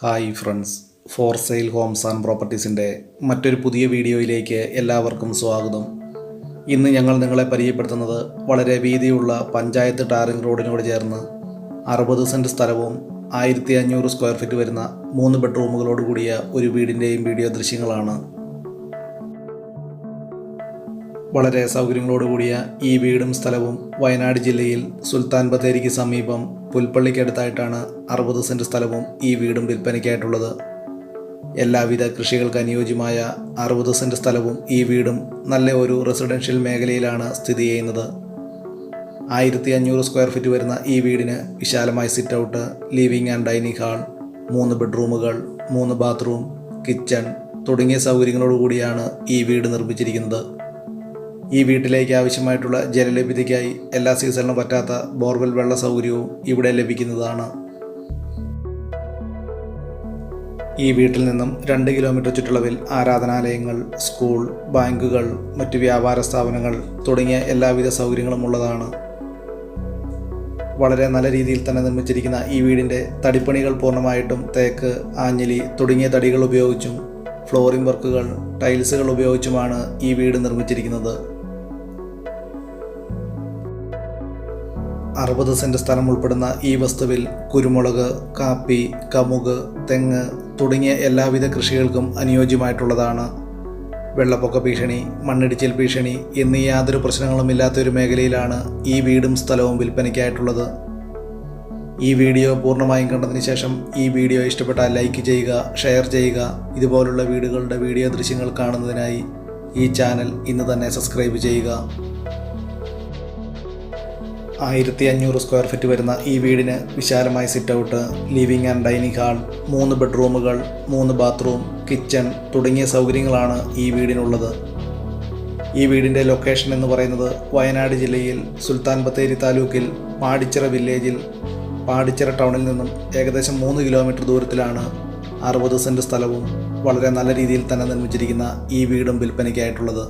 Hi friends, for sale homes and പ്രോപ്പർട്ടീസിൻ്റെ മറ്റൊരു പുതിയ വീഡിയോയിലേക്ക് എല്ലാവർക്കും സ്വാഗതം. ഇന്ന് ഞങ്ങൾ നിങ്ങളെ പരിചയപ്പെടുത്തുന്നത് വളരെ വീതിയുള്ള പഞ്ചായത്ത് ടാറിംഗ് റോഡിനോട് ചേർന്ന് 60 സെൻറ്റ് സ്ഥലവും 1500 സ്ക്വയർ ഫീറ്റ് വരുന്ന 3 ബെഡ്റൂമുകളോട് കൂടിയ ഒരു വീടിൻ്റെയും വീഡിയോ ദൃശ്യങ്ങളാണ്. വളരെ സൗകര്യങ്ങളോടുകൂടിയ ഈ വീടും സ്ഥലവും വയനാട് ജില്ലയിൽ സുൽത്താൻ ബത്തേരിക്ക് സമീപം പുൽപ്പള്ളിക്കടുത്തായിട്ടാണ് 60 സെൻറ്റ് സ്ഥലവും ഈ വീടും വിൽപ്പനയ്ക്കായിട്ടുള്ളത്. എല്ലാവിധ കൃഷികൾക്ക് അനുയോജ്യമായ 60 സെൻറ്റ് സ്ഥലവും ഈ വീടും നല്ല ഒരു റെസിഡൻഷ്യൽ മേഖലയിലാണ് സ്ഥിതി ചെയ്യുന്നത്. 1500 സ്ക്വയർ ഫീറ്റ് വരുന്ന ഈ വീടിന് വിശാലമായ sit out, living and dining hall, 3 ബെഡ്റൂമുകൾ, 3 bathroom, kitchen തുടങ്ങിയ സൗകര്യങ്ങളോടുകൂടിയാണ് ഈ വീട് നിർമ്മിച്ചിരിക്കുന്നത്. ഈ വീട്ടിലേക്ക് ആവശ്യമായിട്ടുള്ള ജലലഭ്യതയ്ക്കായി എല്ലാ സീസണിലും പറ്റാത്ത ബോർവെൽ വെള്ള സൗകര്യവും ഇവിടെ ലഭിക്കുന്നതാണ്. ഈ വീട്ടിൽ നിന്നും 2 കിലോമീറ്റർ ചുറ്റളവിൽ ആരാധനാലയങ്ങൾ, സ്കൂൾ, ബാങ്കുകൾ, മറ്റു വ്യാപാര സ്ഥാപനങ്ങൾ തുടങ്ങിയ എല്ലാവിധ സൗകര്യങ്ങളും ഉള്ളതാണ്. വളരെ നല്ല രീതിയിൽ തന്നെ നിർമ്മിച്ചിരിക്കുന്ന ഈ വീടിൻ്റെ തടിപ്പണികൾ പൂർണ്ണമായിട്ടും തേക്ക്, ആഞ്ഞിലി തുടങ്ങിയ തടികൾ ഉപയോഗിച്ചും ഫ്ലോറിംഗ് വർക്കുകൾ, ടൈൽസുകൾ ഉപയോഗിച്ചുമാണ് ഈ വീട് നിർമ്മിച്ചിരിക്കുന്നത്. 60 സെൻറ്റ് സ്ഥലം ഉൾപ്പെടുന്ന ഈ വസ്തുവിൽ കുരുമുളക്, കാപ്പി, കമുക്, തെങ്ങ് തുടങ്ങിയ എല്ലാവിധ കൃഷികൾക്കും അനുയോജ്യമായിട്ടുള്ളതാണ്. വെള്ളപ്പൊക്ക ഭീഷണി, മണ്ണിടിച്ചിൽ ഭീഷണി എന്നീ യാതൊരു പ്രശ്നങ്ങളും ഇല്ലാത്തൊരു മേഖലയിലാണ് ഈ വീടും സ്ഥലവും വിൽപ്പനയ്ക്കായിട്ടുള്ളത്. ഈ വീഡിയോ പൂർണ്ണമായും കണ്ടതിന് ശേഷം ഈ വീഡിയോ ഇഷ്ടപ്പെട്ടാൽ ലൈക്ക് ചെയ്യുക, ഷെയർ ചെയ്യുക. ഇതുപോലുള്ള വീടുകളുടെ വീഡിയോ ദൃശ്യങ്ങൾ കാണുന്നതിനായി ഈ ചാനൽ ഇന്ന് തന്നെ സബ്സ്ക്രൈബ് ചെയ്യുക. 1500 സ്ക്വയർ ഫീറ്റ് വരുന്ന ഈ വീടിന് വിശാലമായ sit out, living and dining hall, 3 ബെഡ്റൂമുകൾ, 3 bathroom, kitchen തുടങ്ങിയ സൗകര്യങ്ങളാണ് ഈ വീടിനുള്ളത്. ഈ വീടിൻ്റെ ലൊക്കേഷൻ എന്ന് പറയുന്നത് വയനാട് ജില്ലയിൽ സുൽത്താൻ ബത്തേരി താലൂക്കിൽ പാടിച്ചിറ വില്ലേജിൽ പാടിച്ചിറ ടൗണിൽ നിന്നും ഏകദേശം 3 കിലോമീറ്റർ ദൂരത്തിലാണ് 60 സെൻറ്റ് സ്ഥലവും വളരെ നല്ല രീതിയിൽ തന്നെ നിർമ്മിച്ചിരിക്കുന്ന ഈ വീടും വിൽപ്പനയ്ക്കായിട്ടുള്ളത്.